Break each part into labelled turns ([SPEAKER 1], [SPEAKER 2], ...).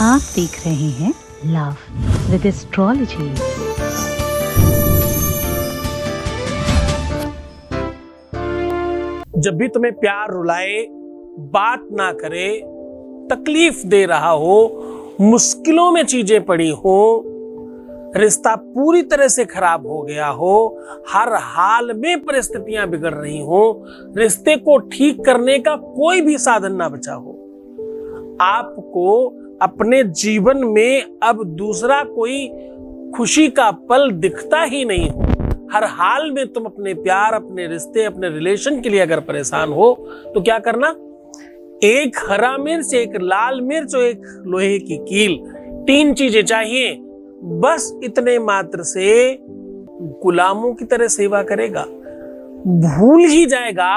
[SPEAKER 1] आप देख रहे हैं लव विद एस्ट्रोलॉजी।
[SPEAKER 2] जब भी तुम्हें प्यार रुलाए, बात ना करे, तकलीफ दे रहा हो, मुश्किलों में चीजें पड़ी हो, रिश्ता पूरी तरह से खराब हो गया हो, हर हाल में परिस्थितियां बिगड़ रही हो, रिश्ते को ठीक करने का कोई भी साधन ना बचा हो, आपको अपने जीवन में अब दूसरा कोई खुशी का पल दिखता ही नहीं हो, हर हाल में तुम अपने प्यार, अपने रिश्ते, अपने रिलेशन के लिए अगर परेशान हो तो क्या करना? एक हरा मिर्च, एक लाल मिर्च और एक लोहे की कील, 3 चीजें चाहिए। बस इतने मात्र से गुलामों की तरह सेवा करेगा, भूल ही जाएगा,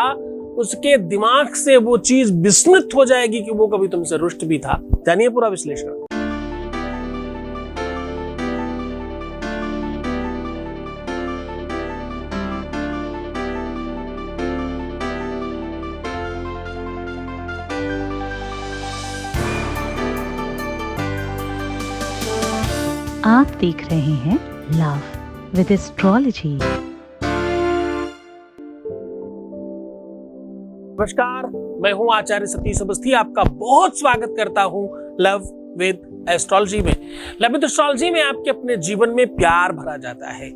[SPEAKER 2] उसके दिमाग से वो चीज विस्मृत हो जाएगी कि वो कभी तुमसे रुष्ट भी था। जानिए पूरा विश्लेषण।
[SPEAKER 1] आप देख रहे हैं लव विद एस्ट्रोलॉजी।
[SPEAKER 2] नमस्कार, मैं हूं आचार्य सतीश अवस्थी, आपका बहुत स्वागत करता हूं लव विद एस्ट्रोलॉजी में। लव विद एस्ट्रोलॉजी में आपके अपने जीवन में प्यार भरा जाता है।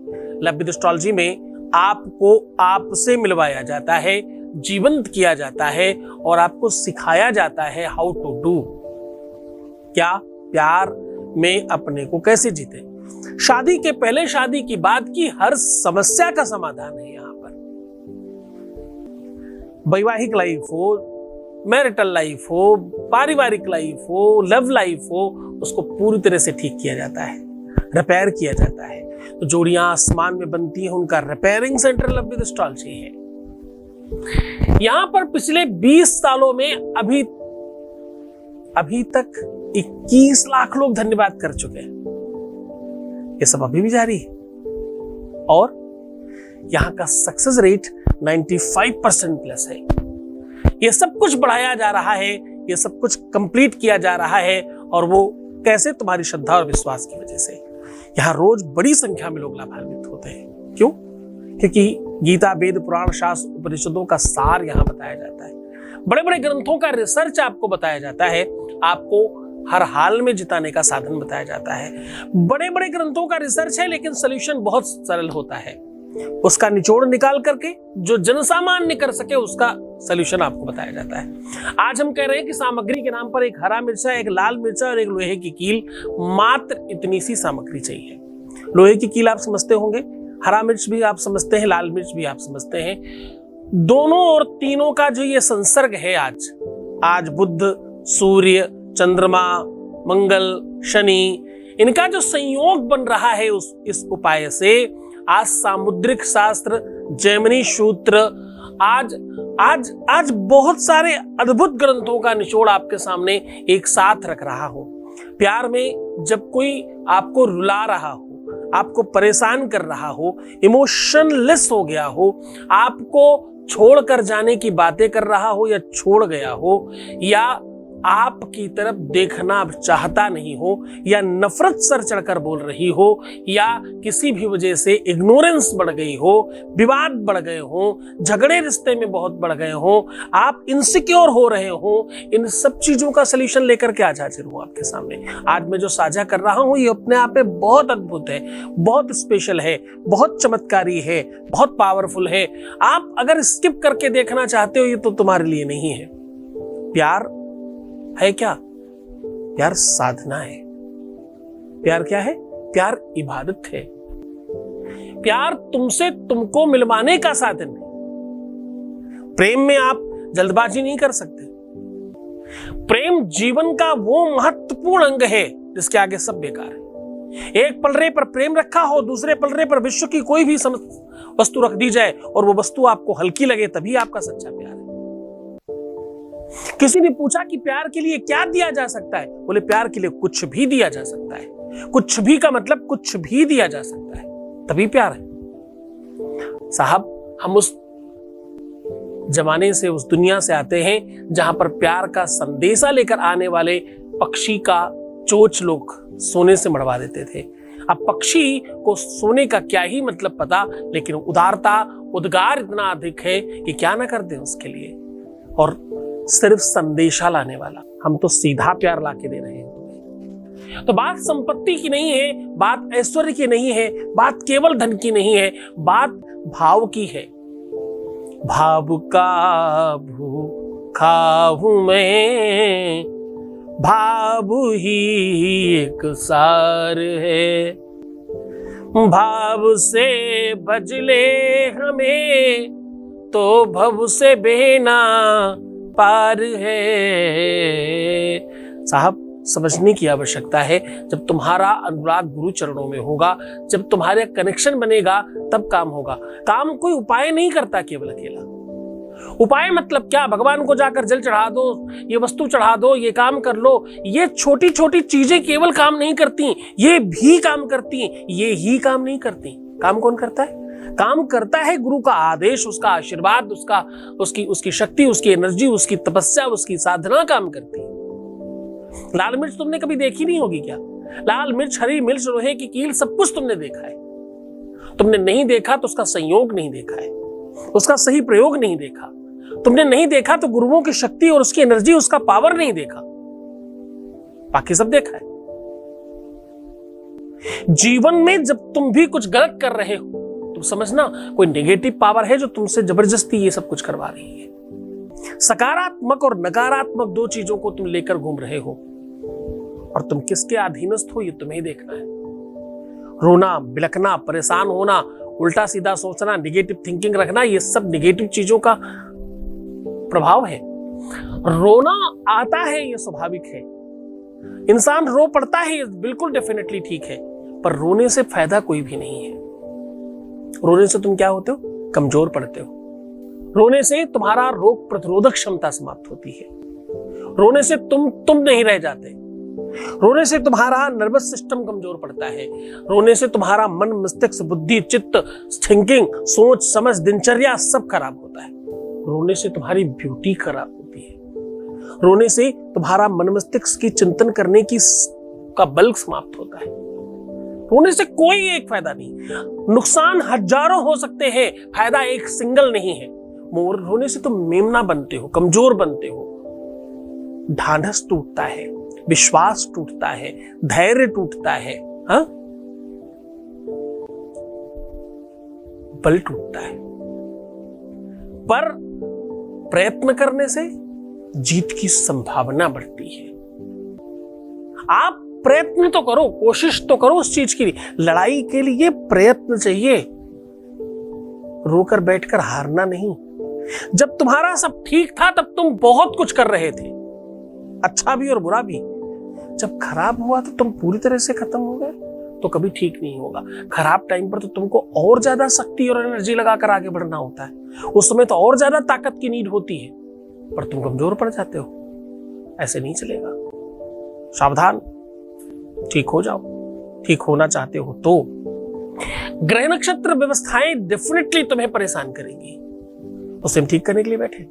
[SPEAKER 2] लव विद एस्ट्रोलॉजी में आपको आपसे मिलवाया जाता है, जीवंत किया जाता है और आपको सिखाया जाता है हाउ टू डू, क्या प्यार में अपने को कैसे जीते। शादी के पहले, शादी की बाद की हर समस्या का समाधान है। यहाँ पर वैवाहिक लाइफ हो, मैरिटल लाइफ हो, पारिवारिक लाइफ हो, लव लाइफ हो, उसको पूरी तरह से ठीक किया जाता है, रिपेयर किया जाता है। तो जोड़ियां आसमान में बनती हैं, उनका repairing centre love with astrology है। यहां पर पिछले 20 सालों में अभी तक 21 लाख लोग धन्यवाद कर चुके हैं। ये सब अभी भी जारी है और यहां का सक्सेस रेट 95% प्लस है। ये सब कुछ बढ़ाया जा रहा है, ये सब कुछ कंप्लीट किया जा रहा है और वो कैसे? तुम्हारी श्रद्धा और विश्वास की वजह से। यहां रोज बड़ी संख्या में लोग लाभान्वित होते हैं। क्यों? क्योंकि गीता, वेद, पुराण, शास्त्र, उपनिषदों का सार यहां बताया जाता है। बड़े बड़े ग्रंथों का रिसर्च आपको बताया जाता है, आपको हर हाल में जिताने का साधन बताया जाता है। बड़े बड़े ग्रंथों का रिसर्च है लेकिन सॉल्यूशन बहुत सरल होता है। उसका निचोड़ निकाल करके जो जनसामान्य कर सके उसका सॉल्यूशन आपको बताया जाता है। आज हम कह रहे हैं कि सामग्री के नाम पर एक हरा मिर्चा, एक लाल मिर्चा और एक लोहे की कील, मात्र इतनी सी सामग्री चाहिए। लोहे की कील आप समझते होंगे, हरा मिर्च भी आप समझते हैं, लाल मिर्च भी आप समझते हैं। दोनों और तीनों का जो ये संसर्ग है, आज बुध, सूर्य, चंद्रमा, मंगल, शनि, इनका जो संयोग बन रहा है इस उपाय से आज सामुद्रिक शास्त्र, जैमिनी सूत्र, आज बहुत सारे अद्भुत ग्रंथों का निचोड़ आपके सामने एक साथ रख रहा हूं। प्यार में जब कोई आपको रुला रहा हो, आपको परेशान कर रहा हो, इमोशनलेस हो गया हो, आपको छोड़कर जाने की बातें कर रहा हो या छोड़ गया हो, या आपकी तरफ देखना चाहता नहीं हो, या नफरत सर चढ़कर बोल रही हो, या किसी भी वजह से इग्नोरेंस बढ़ गई हो, विवाद बढ़ गए हो, झगड़े रिश्ते में बहुत बढ़ गए हो, आप इनसिक्योर हो रहे हो, इन सब चीजों का सलूशन लेकर के आज हाजिर हूं आपके सामने। आज मैं जो साझा कर रहा हूं ये अपने आप में बहुत अद्भुत है, बहुत स्पेशल है, बहुत चमत्कारी है, बहुत पावरफुल है। आप अगर स्किप करके देखना चाहते हो ये तो तुम्हारे लिए नहीं है। प्यार है क्या? प्यार साधना है। प्यार क्या है? प्यार इबादत है। प्यार तुमसे तुमको मिलवाने का साधन है। प्रेम में आप जल्दबाजी नहीं कर सकते। प्रेम जीवन का वो महत्वपूर्ण अंग है जिसके आगे सब बेकार है। एक पलड़े पर प्रेम रखा हो, दूसरे पलड़े पर विश्व की कोई भी वस्तु रख दी जाए और वो वस्तु आपको हल्की लगे, तभी आपका सच्चा प्यार है। किसी ने पूछा कि प्यार के लिए क्या दिया जा सकता है? बोले प्यार के लिए कुछ भी दिया जा सकता है। कुछ भी का मतलब कुछ भी दिया जा सकता है, तभी प्यार है। साहब, हम उस जमाने से, उस दुनिया से आते हैं जहां पर प्यार का संदेशा लेकर आने वाले पक्षी का चोच लोग सोने से मढ़वा देते थे। अब पक्षी को सोने का क्या ही मतलब पता, लेकिन उदारता, उद्गार इतना अधिक है कि क्या ना कर दे उसके लिए। और सिर्फ संदेशा लाने वाला, हम तो सीधा प्यार लाके दे रहे हैं तुम्हें। तो बात संपत्ति की नहीं है, बात ऐश्वर्य की नहीं है, बात केवल धन की नहीं है, बात भाव की है। भाव का भूखा हूं मैं, भाव ही एक सार है। भाव से भजले हमें तो भव से बेना पार है। साहब, समझने की आवश्यकता है, जब तुम्हारा अनुराग गुरु चरणों में होगा, जब तुम्हारे कनेक्शन बनेगा, तब काम होगा। काम कोई उपाय नहीं करता केवल अकेला। उपाय मतलब क्या? भगवान को जाकर जल चढ़ा दो, ये वस्तु चढ़ा दो, ये काम कर लो, ये छोटी छोटी चीजें केवल काम नहीं करती, ये भी काम करती, ये ही काम नहीं करती। काम कौन करता है? काम करता है गुरु का आदेश, उसका आशीर्वाद, उसकी शक्ति, उसकी एनर्जी, उसकी तपस्या, उसकी साधना काम करती है। लाल मिर्च तुमने कभी देखी नहीं होगी क्या? लाल मिर्च, हरी मिर्च, लोहे की कील, सब कुछ तुमने देखा है। तुमने नहीं देखा तो उसका संयोग नहीं देखा है, उसका सही प्रयोग नहीं देखा। तुमने नहीं देखा तो गुरुओं की शक्ति और उसकी एनर्जी, उसका पावर नहीं देखा। बाकी सब देखा है। जीवन में जब तुम भी कुछ गलत कर रहे हो, तुम समझना कोई नेगेटिव पावर है जो तुमसे जबरदस्ती ये सब कुछ करवा रही है। सकारात्मक और नकारात्मक दो चीजों को तुम लेकर घूम रहे हो, और तुम किसके अधीनस्थ हो ये तुम्हें देखना है। रोना, बिलखना, परेशान होना, उल्टा सीधा सोचना, नेगेटिव थिंकिंग रखना, ये सब नेगेटिव चीजों का प्रभाव है। रोना आता है, ये स्वाभाविक है। इंसान रो पड़ता है, ये बिल्कुल डेफिनेटली ठीक है, पर रोने से फायदा कोई भी नहीं है। रोने से तुम क्या होते हो? कमजोर पड़ते हो। रोने से तुम्हारा रोग प्रतिरोधक क्षमता समाप्त होती है। रोने से तुम नहीं रह जाते। रोने से तुम्हारा नर्वस सिस्टम कमजोर पड़ता है। रोने से तुम्हारा मन, मस्तिष्क, बुद्धि, चित्त, थिंकिंग, सोच समझ, दिनचर्या सब खराब होता है। रोने से तुम्हारी ब्यूटी खराब होती है। रोने से तुम्हारा मन मस्तिष्क की चिंतन करने की का बल समाप्त होता है। रोने से कोई एक फायदा नहीं। नुकसान हजारों हो सकते हैं, फायदा एक सिंगल नहीं है। रोने से तुम मेमना बनते हो, कमजोर बनते हो, ढांढस टूटता है, विश्वास टूटता है, धैर्य टूटता है, हाँ? बल टूटता है। पर प्रयत्न करने से जीत की संभावना बढ़ती है। आप प्रयत्न तो करो, कोशिश तो करो उस चीज के लिए। लड़ाई के लिए प्रयत्न चाहिए, रोकर बैठकर हारना नहीं। जब तुम्हारा सब ठीक था तब तुम बहुत कुछ कर रहे थे, अच्छा भी और बुरा भी। जब खराब हुआ तो तुम पूरी तरह से खत्म हो गए, तो कभी ठीक नहीं होगा। खराब टाइम पर तो तुमको और ज्यादा शक्ति और एनर्जी लगाकर आगे बढ़ना होता है। उस समय तो और ज्यादा ताकत की नीड होती है, पर तुम कमजोर पड़ जाते हो। ऐसे नहीं चलेगा। सावधान, ठीक हो जाओ। ठीक होना चाहते हो तो ग्रह नक्षत्र व्यवस्थाएं डेफिनेटली तुम्हें परेशान करेंगी, उसे हम ठीक करने के लिए बैठे।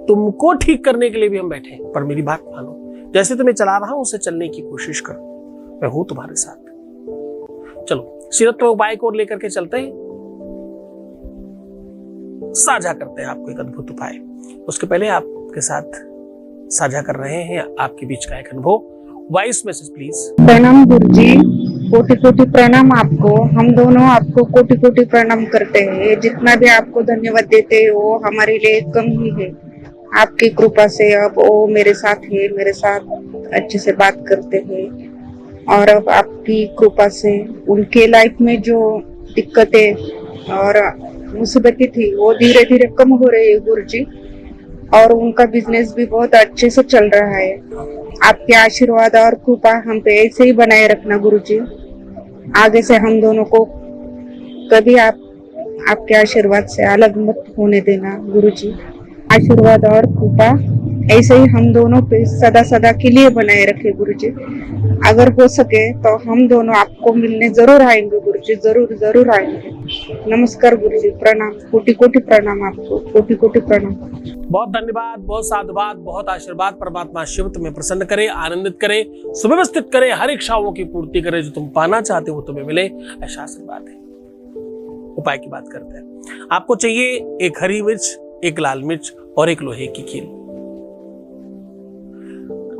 [SPEAKER 2] तुमको ठीक करने के लिए भी हम बैठे, पर मेरी बात मानो। जैसे तुम्हें चला रहा हूं उसे चलने की कोशिश करो, मैं हूं तुम्हारे साथ। चलो शीरत्व उपाय को लेकर के चलते हैं, साझा करते हैं आपको एक अद्भुत उपाय। उसके पहले आपके साथ साझा कर रहे हैं आपके बीच का एक अनुभव। Voice message please.
[SPEAKER 3] प्रणाम गुरुजी, कोटि कोटि प्रणाम आपको। हम दोनों आपको कोटि कोटि प्रणाम करते हैं। जितना भी आपको धन्यवाद देते हैं वो हमारे लिए कम ही है। आपकी कृपा से अब वो मेरे साथ है, मेरे साथ अच्छे से बात करते हैं, और अब आपकी कृपा से उनके लाइफ में जो दिक्कतें और मुसीबतें थी वो धीरे धीरे कम हो रही है गुरुजी, और उनका बिजनेस भी बहुत अच्छे से चल रहा है। आपके आशीर्वाद और कृपा हम पे ऐसे ही बनाए रखना गुरुजी। आगे से हम दोनों को कभी आपके आशीर्वाद से अलग मत होने देना गुरुजी। आशीर्वाद और कृपा ऐसे ही हम दोनों पे सदा सदा के लिए बनाए रखे गुरुजी। अगर हो सके तो हम दोनों आपको मिलने जरूर आएंगे गुरुजी, जरूर जरूर आएंगे। नमस्कार गुरुजी, प्रणाम, कोटि कोटि प्रणाम आपको, कोटि कोटि प्रणाम।
[SPEAKER 2] बहुत धन्यवाद, बहुत साधुवाद, बहुत आशीर्वाद। परमात्मा शिव तुम्हें प्रसन्न करे, आनंदित करे, सुव्यवस्थित करे, हर इच्छाओं की पूर्ति करे, जो तुम पाना चाहते हो तुम्हें मिले, ऐसा आशीर्वाद है। उपाय की बात करते हैं। आपको चाहिए एक हरी मिर्च, एक लाल मिर्च और एक लोहे की कील।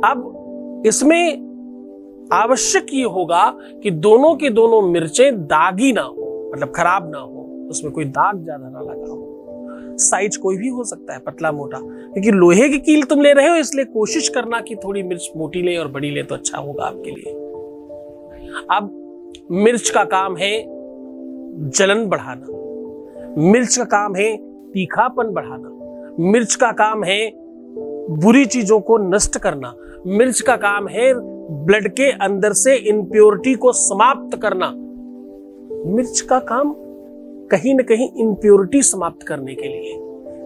[SPEAKER 2] अब इसमें आवश्यक ये होगा कि दोनों की दोनों मिर्चें दागी ना हो, मतलब खराब ना हो, उसमें कोई दाग ज्यादा ना लगा हो। साइज कोई भी हो सकता है, पतला मोटा, क्योंकि लोहे की कील तुम ले रहे हो, इसलिए कोशिश करना कि थोड़ी मिर्च मोटी ले और बड़ी ले तो अच्छा होगा आपके लिए। अब मिर्च का काम है जलन बढ़ाना, मिर्च का काम है तीखापन बढ़ाना, मिर्च का काम है बुरी चीजों को नष्ट करना, मिर्च का काम है ब्लड के अंदर से इम्प्योरिटी को समाप्त करना। मिर्च का काम कहीं न कहीं इम्प्योरिटी समाप्त करने के लिए,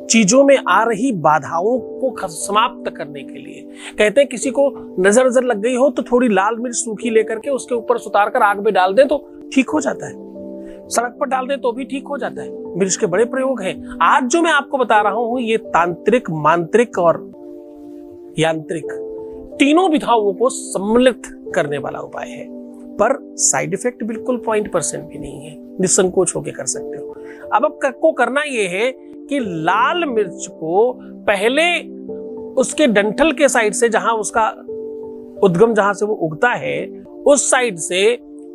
[SPEAKER 2] चीजों में आ रही बाधाओं को समाप्त करने के लिए। कहते हैं किसी को नजर लग गई हो तो थोड़ी लाल मिर्च सूखी लेकर के उसके ऊपर सुतार कर आग में डाल दें तो ठीक हो जाता है, सड़क पर डाल दें तो भी ठीक हो जाता है। मिर्च के बड़े प्रयोग हैं। आज जो मैं आपको बता रहा हूं ये तांत्रिक, मांत्रिक और यांत्रिक तीनों विधाओं को सम्मिलित करने वाला उपाय है, पर साइड इफेक्ट बिल्कुल 0% भी नहीं है, निसंकोच होकर कर सकते हो। अब आपको करना यह है कि लाल मिर्च को पहले उसके डंठल के साइड से, जहां उसका उद्गम, जहां से वो उगता है, उस साइड से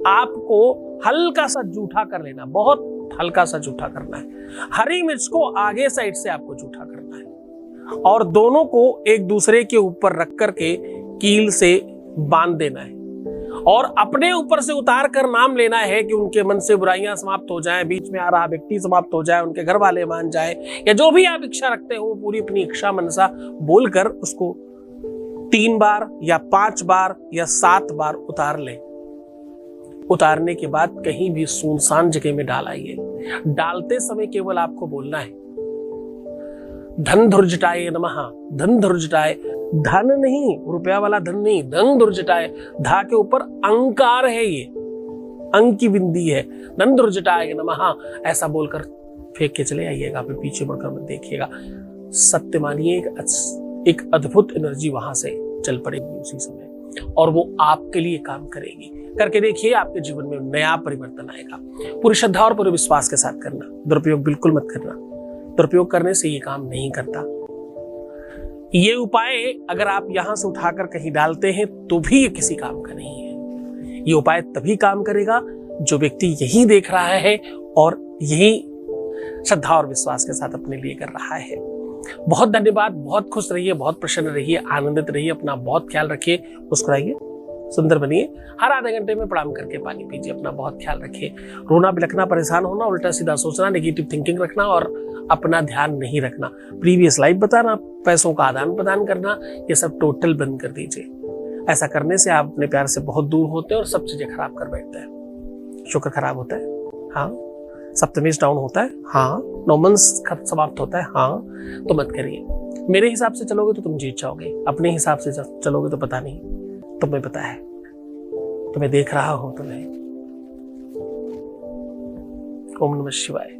[SPEAKER 2] आपको हल्का सा जूठा कर लेना, बहुत हल्का सा जूठा करना है। हरी मिर्च को आगे साइड से आपको जूठा करना है और दोनों को एक दूसरे के ऊपर रख करके कील से बांध देना है और अपने ऊपर से उतार कर नाम लेना है कि उनके मन से बुराइयां समाप्त हो जाएं, बीच में आ रहा व्यक्ति समाप्त हो जाए, उनके घर वाले मान जाए, या जो भी आप इच्छा रखते हो पूरी अपनी इच्छा मनसा बोलकर उसको 3 बार या 5 बार या 7 बार उतार ले। उतारने के बाद कहीं भी सुनसान जगह में डालाइए। डालते समय केवल आपको बोलना है धन धुर्जटाय नमः, धन धुर्जटाय, धन नहीं, रुपया वाला धन नहीं, धन धुर्जटाय, धा के ऊपर अंकार है, ये अंक की बिंदी है, धन धुर्जटाय नमः, ऐसा बोलकर फेंक के चले आइएगा, फिर पीछे मुड़कर मत देखिएगा। सत्य मानिए एक अद्भुत एनर्जी वहां से चल पड़ेगी उसी समय और वो आपके लिए काम करेगी। करके देखिए, आपके जीवन में नया परिवर्तन आएगा। पूरी श्रद्धा और पूरे विश्वास के साथ करना, दुरुपयोग बिल्कुल मत करना। दुरुपयोग करने से ये काम नहीं करता। ये उपाय अगर आप यहां से उठाकर कहीं डालते हैं तो भी ये किसी काम का नहीं है। ये उपाय तभी काम करेगा जो व्यक्ति यही देख रहा है और यही श्रद्धा और विश्वास के साथ अपने लिए कर रहा है। बहुत धन्यवाद, बहुत खुश रहिए, बहुत प्रसन्न रहिए, आनंदित रहिए, अपना बहुत ख्याल रखिए, मुस्कुराइए, सुंदर बनिए। हर आधे घंटे में प्रणाम करके पानी पीजिए, अपना बहुत ख्याल रखिए। रोना बिलखना, परेशान होना, उल्टा सीधा सोचना, नेगेटिव थिंकिंग रखना और अपना ध्यान नहीं रखना, प्रीवियस लाइफ बताना, पैसों का आदान प्रदान करना, ये सब टोटल बंद कर दीजिए। ऐसा करने से आप अपने प्यार से बहुत दूर होते हैं और सब चीजें खराब कर बैठते हैं। शुक्र खराब होता है, हाँ। सप्तमेश डाउन होता है, हाँ। नौमंस समाप्त होता है, हाँ। तो मत करिए। मेरे हिसाब से चलोगे तो तुम जीत जाओगे, अपने हिसाब से चलोगे तो पता नहीं, तुम्हें पता है, तुम्हें देख रहा हूं तुम्हें। ओम नमः शिवाय।